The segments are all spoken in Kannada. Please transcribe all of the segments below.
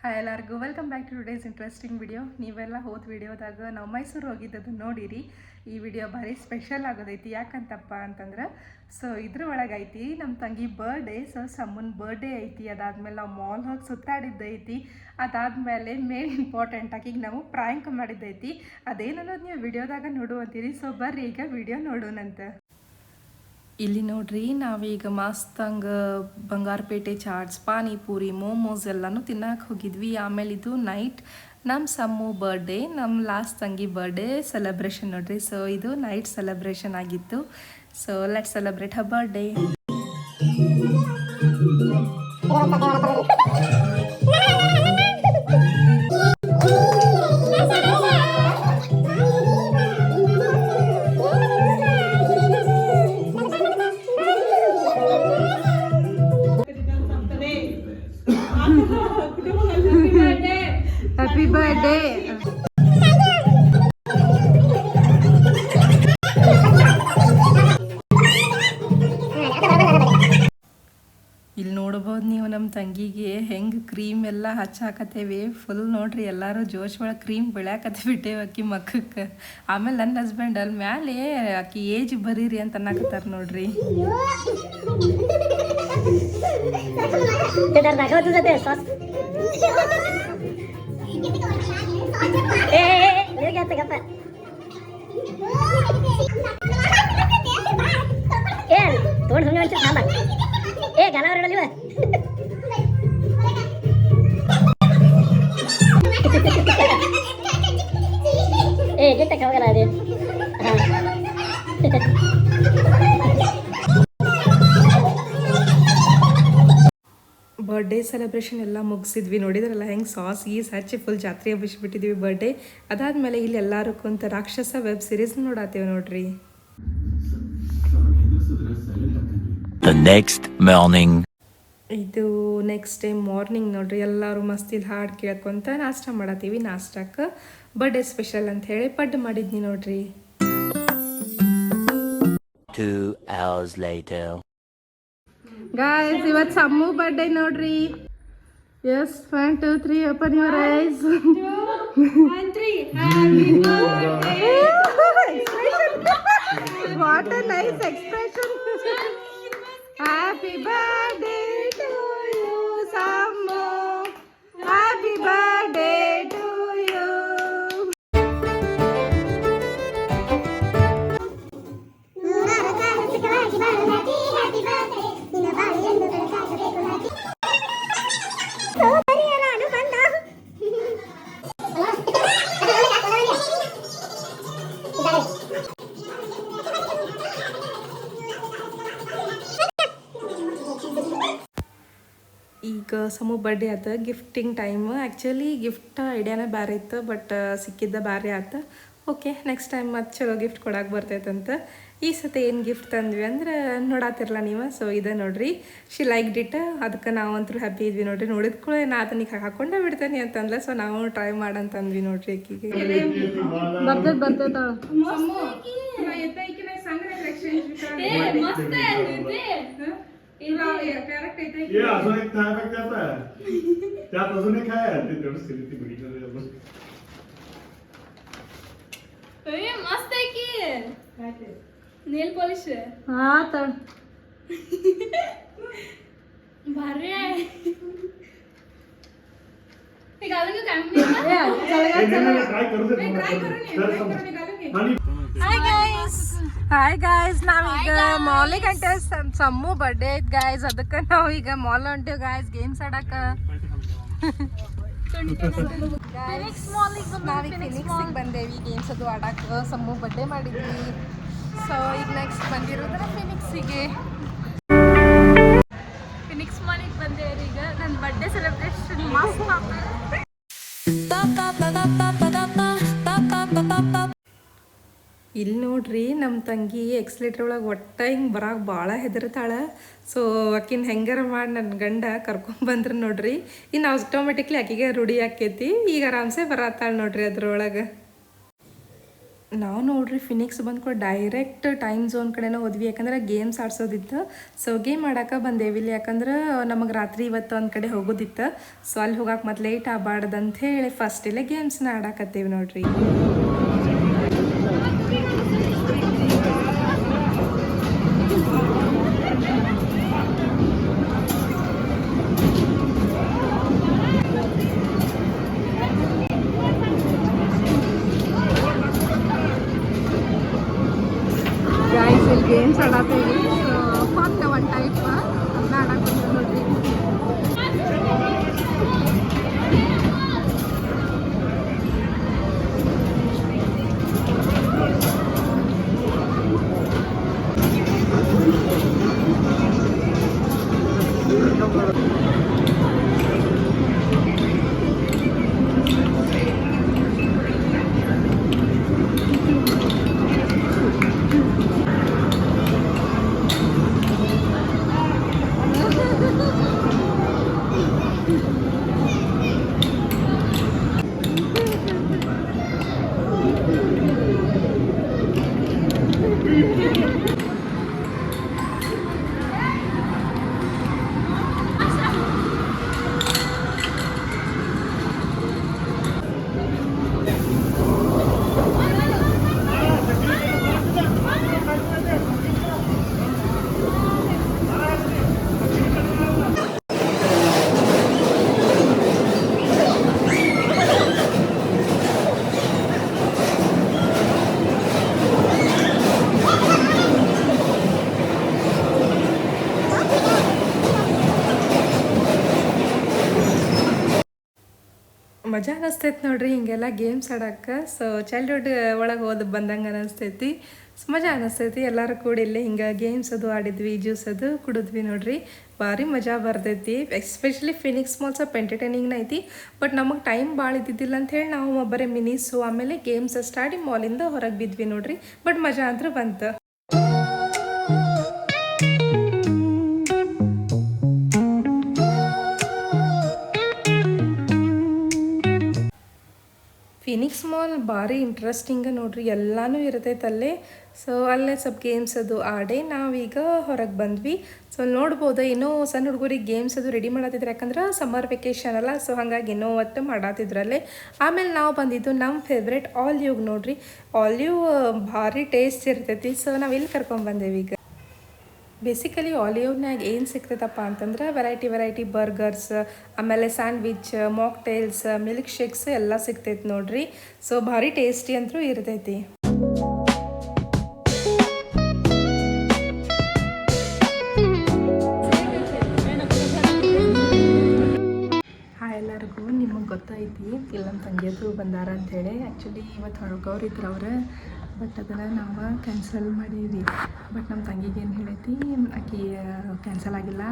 ಹಾಯ್ ಎಲ್ಲರಿಗೂ welcome back to today's interesting video. ನೀವೆಲ್ಲ ಹೋದ ವಿಡಿಯೋದಾಗ ನಾವು ಮೈಸೂರು ಹೋಗಿದ್ದದು ನೋಡಿರಿ. ಈ ವಿಡಿಯೋ ಭಾರಿ ಸ್ಪೆಷಲ್ ಆಗೋದೈತಿ. ಯಾಕಂತಪ್ಪ ಅಂತಂದ್ರೆ ಇದ್ರ ಒಳಗೈತಿ ನಮ್ಮ ತಂಗಿ ಬರ್ಡೇ. ಸಮ್ಮನ್ ಬರ್ಡೇ ಐತಿ. ಅದಾದ್ಮೇಲೆ ನಾವು ಮಾಲ್ ಹೋಗಿ ಸುತ್ತಾಡಿದ್ದೈತಿ. ಅದಾದ್ಮೇಲೆ ಮೇನ್ ಇಂಪಾರ್ಟೆಂಟ್ ಆಕಿಗೆ ನಾವು ಪ್ರಾಂಕ್ ಮಾಡಿದ್ದೈತಿ. ಅದೇನನ್ನೋದು ನೀವು ವಿಡಿಯೋದಾಗ ನೋಡುವಂತೀರಿ. ಬರ್ರಿ ಈಗ ವಿಡಿಯೋ ನೋಡೋಣಂತೆ. ಇಲ್ಲಿ ನೋಡ್ರಿ, ನಾವೀಗ ಮಸ್ತಂಗೆ ಬಂಗಾರಪೇಟೆ ಚಾಟ್ಸ್, ಪಾನಿಪುರಿ, ಮೋಮೋಸ್ ಎಲ್ಲನೂ ತಿನ್ನಕ್ಕೆ ಹೋಗಿದ್ವಿ. ಆಮೇಲೆ ಇದು ನೈಟ್ ನಮ್ಮ ಸಮ್ಮು ಬರ್ಡೇ, ನಮ್ಮ ಲಾಸ್ಟ್ ತಂಗಿ ಬರ್ಡೇ ಸೆಲೆಬ್ರೇಷನ್ ನೋಡ್ರಿ. ಇದು ನೈಟ್ ಸೆಲೆಬ್ರೇಷನ್ ಆಗಿತ್ತು. ಲೆಟ್ ಸೆಲೆಬ್ರೇಟ್ ಹರ್ ಬರ್ಡೇ. Happy birthday. ಇಲ್ಲಿ ನೋಡ್ಬೋದು ನೀವು ನಮ್ಮ ತಂಗಿಗೆ ಹೆಂಗೆ ಕ್ರೀಮ್ ಎಲ್ಲ ಹಚ್ಚಾಕತ್ತೇವೆ. ಫುಲ್ ನೋಡ್ರಿ, ಎಲ್ಲರೂ ಜೋಶ್ ಒಳಗೆ ಕ್ರೀಮ್ ಬೆಳ್ಯಾಕತ್ತೆ ಬಿಟ್ಟೇವೆ ಅಕ್ಕಿ ಮಕ್ಕಕ್ಕೆ. ಆಮೇಲೆ ನನ್ನ ಹಸ್ಬೆಂಡ್ ಅಲ್ಲಿ ಮ್ಯಾಲೆ ಆಕಿ ಏಜ್ ಬರೀರಿ ಅಂತ ಅನ್ನಕತ್ತಾರ ನೋಡ್ರಿ. ಬರ್ಡೇ ಸೆಲೆಬ್ರೇಷನ್ ಎಲ್ಲ ಮುಗಿಸಿದ್ವಿ. ನೋಡಿದ್ರಲ್ಲ ಹೆಂಗೆ ಸಾಸ್ ಗೀಸ್ ಹಚ್ಚಿ ಫುಲ್ ಜಾತ್ರೆ ಹಬ್ಬಿಸ್ಬಿಟ್ಟಿದ್ವಿ ಬರ್ಡೇ. ಅದಾದ್ಮೇಲೆ ಇಲ್ಲಿ ಎಲ್ಲರೂ ಕುಂತ ರಾಕ್ಷಸ ವೆಬ್ ಸೀರೀಸ್ ನೋಡತ್ತೇವೆ ನೋಡ್ರಿ. ಇದು ನೆಕ್ಸ್ಟ್ ಡೇ ಮಾರ್ನಿಂಗ್ ನೋಡ್ರಿ, ಎಲ್ಲರೂ ಮಸ್ತ್ ಇಲ್ಲಿ ಹಾಡು ಕೇಳ್ಕೊಂತ ನಾಷ್ಟ ಮಾಡತ್ತೀವಿ. ನಾಷ್ಟಕ್ಕೆ ಬರ್ಡೇ ಸ್ಪೆಷಲ್ ಅಂತ ಹೇಳಿ ಪಡ್ಡು ಮಾಡಿದ್ನಿ ನೋಡ್ರಿ. 2 hours later. Guys, ಇವತ್ತು ಸಮ್ಮು ಬರ್ಡೇ ನೋಡ್ರಿ. Yes, 1 2 3 open your eyes. 2 1 3 happy birthday. What a nice expression. Happy birthday to you, Sammu. Happy birthday to you. ಈಗ ಸಮ್ಮು ಬರ್ಡೇ ಆತ, ಗಿಫ್ಟಿಂಗ್ ಟೈಮ್. ಆ್ಯಕ್ಚುಲಿ ಗಿಫ್ಟ್ ಐಡಿಯಾನೇ ಬೇರೆ ಇತ್ತು, ಬಟ್ ಸಿಕ್ಕಿದ್ದ ಬೇರೆ ಆತ. ಓಕೆ, ನೆಕ್ಸ್ಟ್ ಟೈಮ್ ಮತ್ತೆ ಚಲೋ ಗಿಫ್ಟ್ ಕೊಡಕ್ಕೆ ಬರ್ತೈತಂತ. ಈ ಸತಿ ಏನು ಗಿಫ್ಟ್ ತಂದ್ವಿ ಅಂದ್ರೆ ನೋಡಾತಿರಲ್ಲ ನೀವು. ಇದೆ ನೋಡ್ರಿ, ಶಿ ಲೈಕ್ ಡಿಟ್. ಅದಕ್ಕೆ ನಾವಂತೂ ಹ್ಯಾಪಿ ಇದ್ವಿ ನೋಡ್ರಿ. ನೋಡಿದ ಕೂಡ ನಾ ಅದನ್ನ ಹಾಕೊಂಡೇ ಬಿಡ್ತೇನೆ ಅಂತಂದ್ರೆ ನಾವು ಟ್ರೈ ಮಾಡಂತಂದ್ವಿ ನೋಡ್ರಿ. ಆಕಿಗೆ ಬರ್ತೈತ ये अजून एक था त्यात अजून एक आहे ते तेवढं सिरिटी बघितलं मस्त आहे की नेल पॉलिश. हा तर भारी आहे. हे घालून घेऊ काय ट्राय करू दे. ಹಾಯ್ ಗಾಯ್ಸ್, ನಾವೀಗ ಮಾಲಿಗೆ ಹೊಂಟೇವ್. ಸಮ್ಮು ಬರ್ಡೇ ಐತ್ ಗಾಯ್ಸ್, ಅದಕ್ಕೆ ನಾವೀಗ ಮಾಲ್ ಹೊಂಟೇವ್ ಗಾಯ್ಸ್ ಗೇಮ್ಸ್ ಆಡಕ. ಫಿನಿಕ್ಸಿಗೆ ಬಂದೇವಿ ಗೇಮ್ಸ್ ಅದು ಆಡಕ್ಕೆ. ಸಮ್ಮು ಬರ್ಡೇ ಮಾಡಿದ್ವಿ. ಈಗ ನೆಕ್ಸ್ಟ್ ಬಂದಿರೋದ್ರ ಫಿನಿಕ್ಸಿಗೆ. ಫಿನಿಕ್ಸ್ ಮಾಲಿಗೆ ಬಂದೇವ್ರಿ. ಈಗ ನನ್ನ ಬರ್ಡೇ ಸೆಲೆಬ್ರೇಷನ್ ಮಸ್ತ್. ಇಲ್ಲಿ ನೋಡ್ರಿ, ನಮ್ಮ ತಂಗಿ ಎಕ್ಸ್ಲೇಟರ್ ಒಳಗೆ ಒಟ್ಟು ಹಿಂಗೆ ಬರೋಕೆ ಭಾಳ ಹೆದರ್ತಾಳೆ. ಆಕಿನ ಹೆಂಗಾರ ಮಾಡಿ ನನ್ನ ಗಂಡ ಕರ್ಕೊಂಬಂದ್ರೆ ನೋಡ್ರಿ, ಇನ್ನು ಆಟೋಮೆಟಿಕ್ಲಿ ಆಕಿಗೆ ರೂಢಿ ಆಕೈತಿ. ಈಗ ಆರಾಮ್ಸೆ ಬರತ್ತಾಳೆ ನೋಡ್ರಿ ಅದ್ರೊಳಗೆ. ನಾವು ನೋಡ್ರಿ ಫಿನಿಕ್ಸ್ ಬಂದ್ಕೊಂಡು ಡೈರೆಕ್ಟ್ ಟೈಮ್ ಝೋನ್ ಕಡೆನೇ ಹೋದ್ವಿ, ಯಾಕಂದ್ರೆ ಗೇಮ್ಸ್ ಆಡ್ಸೋದಿತ್ತು. ಸೊ ಗೇಮ್ ಆಡಕ್ಕೆ ಬಂದೇವಿ ಇಲ್ಲಿ, ಯಾಕಂದ್ರೆ ನಮಗೆ ರಾತ್ರಿ ಇವತ್ತು ಒಂದು ಕಡೆ ಹೋಗೋದಿತ್ತು. ಸೊ ಅಲ್ಲಿ ಹೋಗಕ್ಕೆ ಮತ್ತೆ ಲೇಟ್ ಆಗಬಾರ್ದು ಅಂತ ಹೇಳಿ ಫಸ್ಟ್ ಇಲ್ಲೇ ಗೇಮ್ಸ್ನ ಆಡಕತ್ತೀವಿ ನೋಡ್ರಿ. ಗೈಸ್ ಇಲ್ಲಿ ಗೇಮ್ಸ್ ಆಡತ್ತೀವಿ. ಸೊ ಫಾಸ್ಟ್ ಒನ್ ಟೈಪ್ ಅದನ್ನ ಆಡಕ್ಕೆ ನೋಡ್ರಿ. ಮಜಾ ಅನ್ನಿಸ್ತೈತಿ ನೋಡ್ರಿ ಹಿಂಗೆಲ್ಲ ಗೇಮ್ಸ್ ಆಡಕ್ಕೆ. ಸೊ ಚೈಲ್ಡ್ಹುಡ್ ಒಳಗೆ ಹೋದ ಬಂದಂಗೆ ಅನ್ನಿಸ್ತೈತಿ. ಮಜಾ ಅನ್ನಿಸ್ತೈತಿ. ಎಲ್ಲರೂ ಕೂಡಿ ಇಲ್ಲೇ ಹಿಂಗೆ ಗೇಮ್ಸ್ ಅದು ಆಡಿದ್ವಿ, ಜ್ಯೂಸ್ ಅದು ಕುಡಿದ್ವಿ ನೋಡ್ರಿ. ಭಾರಿ ಮಜಾ ಬರ್ತೈತಿ. ಎಸ್ಪೆಷಲಿ ಫಿನಿಕ್ಸ್ ಮಾಲ್ ಸ್ವಲ್ಪ ಎಂಟರ್ಟೈನಿಂಗ್ನ ಐತಿ. ಬಟ್ ನಮಗೆ ಟೈಮ್ ಭಾಳ ಇದ್ದಿದ್ದಿಲ್ಲ ಅಂಥೇಳಿ ನಾವು ಒಬ್ಬರೇ ಮಿನಿಸು ಆಮೇಲೆ ಗೇಮ್ಸ್ ಅಷ್ಟು ಆಡಿ ಮಾಲಿಂದ ಹೊರಗೆ ಬಿದ್ವಿ ನೋಡ್ರಿ. ಬಟ್ ಮಜಾ ಅಂತೂ ಬಂತು. ಫಿನಿಕ್ಸ್ ಮಾಲ್ ಭಾರಿ ಇಂಟ್ರೆಸ್ಟಿಂಗ ನೋಡ್ರಿ, ಎಲ್ಲನೂ ಇರ್ತೈತೆ ಅಲ್ಲೇ. ಸೊ ಅಲ್ಲೇ ಸ್ವಲ್ಪ ಗೇಮ್ಸ್ ಅದು ಆಡಿ ನಾವೀಗ ಹೊರಗೆ ಬಂದ್ವಿ. ಸೊ ನೋಡ್ಬೋದು ಇನ್ನೂ ಸಣ್ಣ ಹುಡುಗರಿಗೆ ಗೇಮ್ಸ್ ಅದು ರೆಡಿ ಮಾಡತ್ತಿದ್ರು, ಯಾಕಂದ್ರೆ ಸಮ್ಮರ್ ವೆಕೇಷನ್ ಅಲ್ಲ. ಸೊ ಹಾಗಾಗಿ ಇನ್ನೂ ಒಟ್ಟು ಮಾಡತ್ತಿದ್ರಲ್ಲೇ. ಆಮೇಲೆ ನಾವು ಬಂದಿದ್ದು ನಮ್ಮ ಫೇವ್ರೇಟ್ ಆಲಿವ್ಗೆ ನೋಡ್ರಿ. ಆಲಿವ್ ಭಾರಿ ಟೇಸ್ಟ್ ಇರ್ತೈತಿ. ಸೊ ನಾವು ಇಲ್ಲಿ ಕರ್ಕೊಂಡ್ಬಂದೇವಿ ಈಗ. ಬೇಸಿಕಲಿ ಆಲಿವ್ನಾಗ ಏನು ಸಿಗ್ತೈತಪ್ಪ ಅಂತಂದ್ರೆ ವೆರೈಟಿ ಬರ್ಗರ್ಸ್, ಆಮೇಲೆ ಸ್ಯಾಂಡ್ವಿಚ್, ಮಾಕ್ಟೇಲ್ಸ್, ಮಿಲ್ಕ್ ಶೇಕ್ಸ್ ಎಲ್ಲ ಸಿಗ್ತೈತಿ ನೋಡ್ರಿ. ಸೊ ಭಾರಿ ಟೇಸ್ಟಿ ಅಂತೂ ಇರ್ತೈತಿ. ಹಾಯ್ ಎಲ್ಲರಿಗೂ. ನಿಮಗೆ ಗೊತ್ತೈತಿ ಇಲ್ಲ ನಮ್ಮ ತಂಗಿಯದು ಬಂದಾರ ಅಂಥೇಳಿ. ಆ್ಯಕ್ಚುಲಿ ಇವತ್ತು ಹೊರಗವ್ರಿದ್ರು ಅವ್ರು, ಬಟ್ ಅದನ್ನು ನಾವು ಕ್ಯಾನ್ಸಲ್ ಮಾಡೀವಿ. ಬಟ್ ನಮ್ಮ ತಂಗಿಗೆ ಏನು ಹೇಳೈತಿ, ಆಕೆ ಕ್ಯಾನ್ಸಲ್ ಆಗಿಲ್ಲ,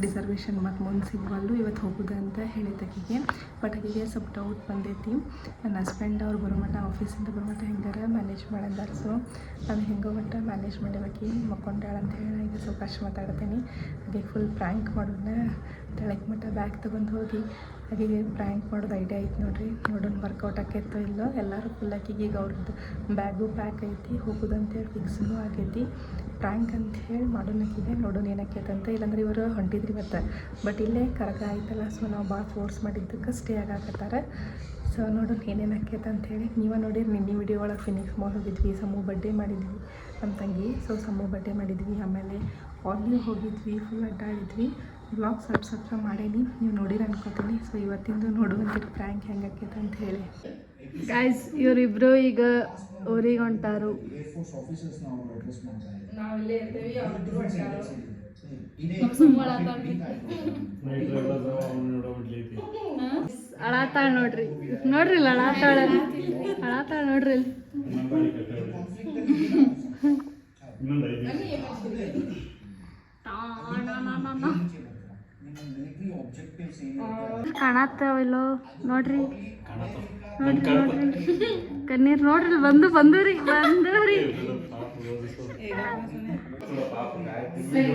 ರಿಸರ್ವೇಷನ್ ಮತ್ತು ಮುಂದೆ ಸಿಗುವಲ್ಲು, ಇವತ್ತು ಹೋಗೋದು ಅಂತ ಹೇಳೈತೆ ಆಕೆಗೆ. ಬಟ್ ಆಕೆಗೆ ಸ್ವಲ್ಪ ಡೌಟ್ ಬಂದೈತಿ. ನನ್ನ ಹಸ್ಬೆಂಡ್ ಅವ್ರು ಬರೋಮಟ್ಟ ಆಫೀಸಿಂದ ಬರೋಮಟ್ಟ ಹೆಂಗಾರ ಮ್ಯಾನೇಜ್ ಮಾಡಂದಾರ. ಸೊ ನಾನು ಹೆಂಗೋ ಮಟ್ಟ ಮ್ಯಾನೇಜ್ ಮಾಡಿಬೇಕಿ ಮಕ್ಕೊಂಡಾಳ ಅಂತ ಹೇಳಿ ಈಗ ಸ್ವಲ್ಪ ಅಷ್ಟು ಮಾತಾಡ್ತೀನಿ. ಹಾಗೆ ಫುಲ್ ಪ್ರ್ಯಾಂಕ್ ಮಾಡೋಣ, ತೆಳಕ್ಕೆ ಮಟ್ಟ ಬ್ಯಾಗ್ ತೊಗೊಂಡು ಹೋಗಿ ಹಾಗೆ ಪ್ರ್ಯಾಂಕ್ ಮಾಡೋದು ಐಡಿಯಾ ಐತೆ ನೋಡ್ರಿ. ನೋಡೋಣ ವರ್ಕೌಟ್ ಆಕೈತೋ ಇಲ್ಲೋ. ಎಲ್ಲರೂ ಫುಲ್ ಆಕಿಗೆ ಈಗ ಅವ್ರದ್ದು ಬ್ಯಾಗು ಪ್ಯಾಕ್ ಐತಿ, ಹೋಗೋದು ಅಂತೇಳಿ ಫಿಕ್ಸ್ನೂ ಆಗೈತಿ. ಪ್ರ್ಯಾಂಕ್ ಅಂತ ಹೇಳಿ ಮಾಡೋಣ ಆಕಿಗೆ, ನೋಡೋಣ ಏನಾಕೈತಂತ. ಇಲ್ಲಾಂದ್ರೆ ಇವರು ಹೊಂಟಿದ್ರಿ ಇವತ್ತು, ಬಟ್ ಇಲ್ಲೇ ಕರಗ ಆಯ್ತಲ್ಲ. ಸೊ ನಾವು ಭಾಳ ಫೋರ್ಸ್ ಮಾಡಿದ್ದಕ್ಕೆ ಸ್ಟೇ ಆಗಾಕತ್ತಾರೆ. ಸೊ ನೋಡೋಣ ಏನೇನು ಆಕೈತೆ ಅಂಥೇಳಿ. ನೀವು ನೋಡಿರಿ ನಿನ್ನೆ ವಿಡಿಯೋ ಒಳಗೆ ಫಿನಿಕ್ಸ್ ಮಾಲ್ ಹೋಗಿದ್ವಿ, ಸಮೂ ಬರ್ಡೇ ಮಾಡಿದ್ವಿ ನಮ್ಮ ತಂಗಿ. ಸೊ ಸಮೂ ಬರ್ಡೇ ಮಾಡಿದ್ವಿ, ಆಮೇಲೆ ಆಲಿವ್ ಹೋಗಿದ್ವಿ, ಫುಲ್ ಅಡ್ಡಾಡಿದ್ವಿ. ವ್ಲಾಗ್ ಸ್ವಲ್ಪ ಮಾಡೀನಿ, ನೀವು ನೋಡಿರಿ ಅನ್ಕೋತೀನಿ. ಸೊ ಇವತ್ತಿಂದು ನೋಡುವಂತಿರಿ ಪ್ರ್ಯಾಂಕ್ ಹೆಂಗೆ ಆಕೈತೆ ಅಂತ ಹೇಳಿ. ಗೈಸ್ ಇವರಿಬ್ರು ಈಗ ಊರಿಗೆ ಹೊಂಟಾರು. ನಾವಿಲ್ಲೇ ಇರ್ತೀವಿ, ಅಳಾತಾಳ ನೋಡ್ರಿ, ನೋಡ್ರಿ ಇಲ್ಲ ಅಳಾತಾಳ ನೋಡ್ರಿ ಇಲ್ಲಿ. ಕಾಣತ್ತಾವಿಲ್ಲೋ ನೋಡ್ರಿ, ಕಣ್ಣೀರ್ ನೋಡ್ರಿ. ಬಂದವ್ರಿ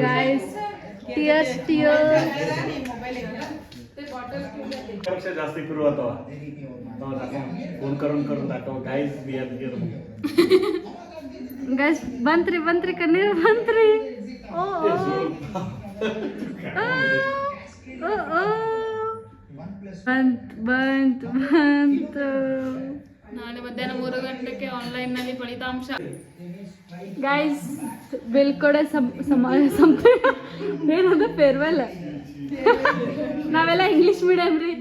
ಗಾಯ್ಸ್. ಟಿಯರ್ಸ್ पेक्षा जास्त फिरू आता फोन करून दाखव गाईज ಗೈಸ್ ಬಂತ್ರಿ ಕಣ್ಣೀರು ಬಂತ್ರಿ ಓ ಬಂತು ನಾಳೆ ಮಧ್ಯಾಹ್ನ 3 ಗಂಟೆಗೆ ಆನ್ಲೈನ್ನಲ್ಲಿ ಫಲಿತಾಂಶ. ಗೈಸ್ ಬೀಳ್ಕೊಡೆ ಏನದು ಫೇರ್ವೆಲ್. ನಾವೆಲ್ಲ ಇಂಗ್ಲಿಷ್ ಮೀಡಿಯಂ ರೀ.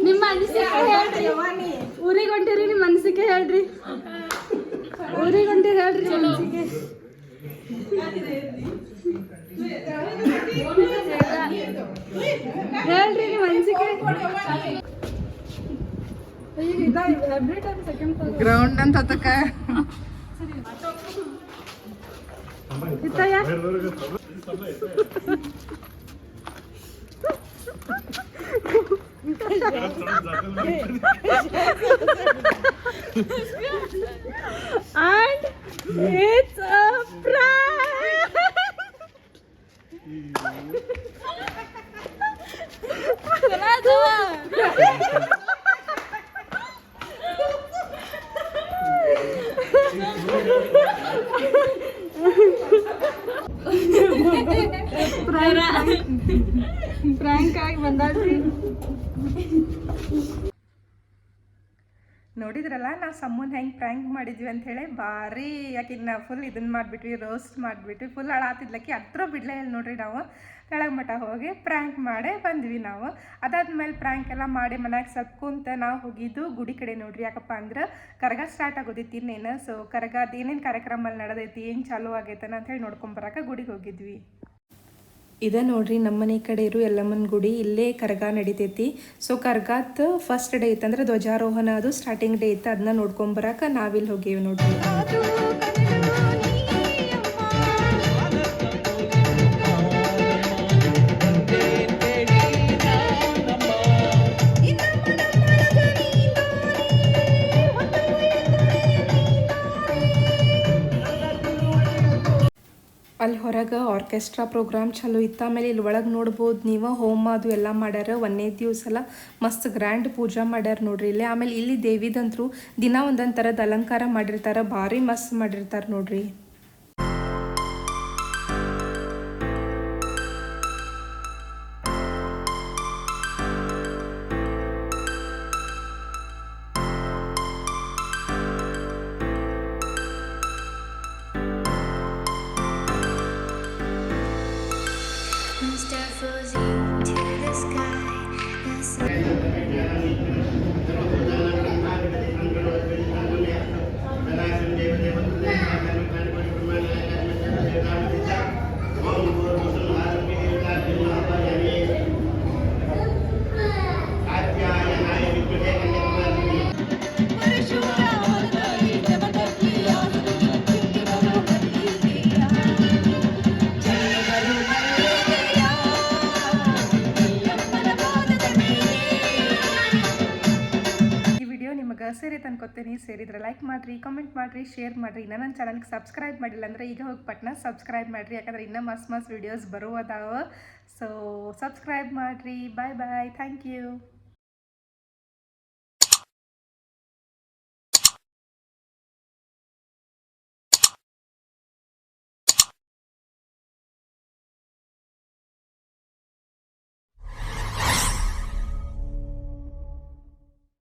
ನಿಮ್ಮ ಅನಿಸಿಕೆ ಹೇಳ್ರಿ. ಊರಿಗೆ ಹೊಂಟಿರಿ, ನಿಮ್ಮ ಅನಿಸಿಕೆ ಹೇಳ್ರಿ. ಊರಿಗೆ ಹೊಂಟಿರಿ ಹೇಳ್ರಿ ನಿಮ್ಮ ಅನಿಸಿಕೆ. ಹೇಳ್ರಿ ನಿಮ್ಮ ಅನಿಸಿಕೆ. ಗ್ರೌಂಡ್ ಅಂತ ಹೊತ್ತಕ್ಕ ಇತ್ತಯ್ಯ and it's a prank. Prank ಆಗಿ ಬಂದಾಡ್ರಿ. ನೋಡಿದ್ರಲ್ಲ ನಾವು ಸಮ್ಮನ್ ಹೆಂಗೆ ಪ್ರ್ಯಾಂಕ್ ಮಾಡಿದ್ವಿ ಅಂಥೇಳಿ ಭಾರಿ ಯಾಕಿನ್ನ ಫುಲ್ ಇದನ್ನು ಮಾಡಿಬಿಟ್ವಿ, ರೋಸ್ಟ್ ಮಾಡಿಬಿಟ್ವಿ. ಫುಲ್ ಅಳಾತಿದ್ಲಕ್ಕಿ ಹತ್ರ ಬಿಡ್ಲೇ ಇಲ್ಲ ನೋಡ್ರಿ. ನಾವು ಕೆಳಗೆ ಮಠ ಹೋಗಿ ಪ್ರ್ಯಾಂಕ್ ಮಾಡೇ ಬಂದ್ವಿ ನಾವು. ಅದಾದ್ಮೇಲೆ ಪ್ರ್ಯಾಂಕ್ ಎಲ್ಲ ಮಾಡಿ ಮನ್ಯಾಗ ಸ್ವಲ್ಪ ಕುಂತ ನಾವು ಹೋಗಿದ್ದು ಗುಡಿ ಕಡೆ ನೋಡ್ರಿ. ಯಾಕಪ್ಪ ಅಂದ್ರೆ ಕರಗ ಸ್ಟಾರ್ಟ್ ಆಗೋದೈತಿ ಇನ್ನೇನು. ಸೊ ಕರಗ ಅದೇನೇನು ಕಾರ್ಯಕ್ರಮ ಅಲ್ಲಿ ನಡೆದೈತಿ, ಏನು ಚಾಲೂ ಆಗೈತನ ಅಂಥೇಳಿ ನೋಡ್ಕೊಂಬರಕ್ಕೆ ಗುಡಿಗೆ ಹೋಗಿದ್ವಿ. ಇದೇ ನೋಡ್ರಿ ನಮ್ಮನೆ ಕಡೆ ಇರೋ ಯಲ್ಲಮ್ಮನ ಗುಡಿ. ಇಲ್ಲೇ ಕರಗ ನಡಿತೈತಿ. ಸೊ ಕರಗಾತ್ ಫಸ್ಟ್ ಡೇ ಇತ್ತಂದ್ರೆ ಧ್ವಜಾರೋಹಣ ಅದು ಸ್ಟಾರ್ಟಿಂಗ್ ಡೇ ಇತ್ತು. ಅದನ್ನ ನೋಡ್ಕೊಂಬರಕ್ಕೆ ನಾವಿಲ್ಲಿ ಹೋಗೇವಿ ನೋಡ್ರಿ. ಅಲ್ಲಿ ಹೊರಗೆ ಆರ್ಕೆಸ್ಟ್ರಾ ಪ್ರೋಗ್ರಾಮ್ ಚಲೋ ಇತ್ತು. ಆಮೇಲೆ ಇಲ್ಲಿ ಒಳಗೆ ನೋಡ್ಬೋದು ನೀವು, ಹೋಮ ಅದು ಎಲ್ಲ ಮಾಡ್ಯಾರ. 1ನೇ ದಿವಸ ಎಲ್ಲ ಮಸ್ತ್ ಗ್ರ್ಯಾಂಡ್ ಪೂಜಾ ಮಾಡ್ಯಾರ ನೋಡ್ರಿ ಇಲ್ಲಿ. ಆಮೇಲೆ ಇಲ್ಲಿ ದೇವಿದಂತರೂ ದಿನ ಒಂದೊಂದು ಥರದ ಅಲಂಕಾರ ಮಾಡಿರ್ತಾರೆ, ಭಾರಿ ಮಸ್ತ್ ಮಾಡಿರ್ತಾರೆ ನೋಡ್ರಿ. ಸೇರಿ ಅನ್ಕೋತೀನಿ. ಸೇರಿದ್ರೆ ಲೈಕ್ ಮಾಡಿರಿ, ಕಮೆಂಟ್ ಮಾಡಿರಿ, ಶೇರ್ ಮಾಡಿರಿ. ಇನ್ನೂ ನನ್ನ ಚಾನಲ್ಗೆ ಸಬ್ಸ್ಕ್ರೈಬ್ ಮಾಡಿಲ್ಲ ಅಂದರೆ ಈಗ ಹೋಗಿ ಪಟ್ನ ಸಬ್ಸ್ಕ್ರೈಬ್ ಮಾಡಿರಿ. ಯಾಕಂದರೆ ಇನ್ನೂ ಮಸ್ತ್ ವಿಡಿಯೋಸ್ ಬರುವುದಾವ. ಸೊ ಸಬ್ಸ್ಕ್ರೈಬ್ ಮಾಡಿರಿ. Bye bye. Thank you.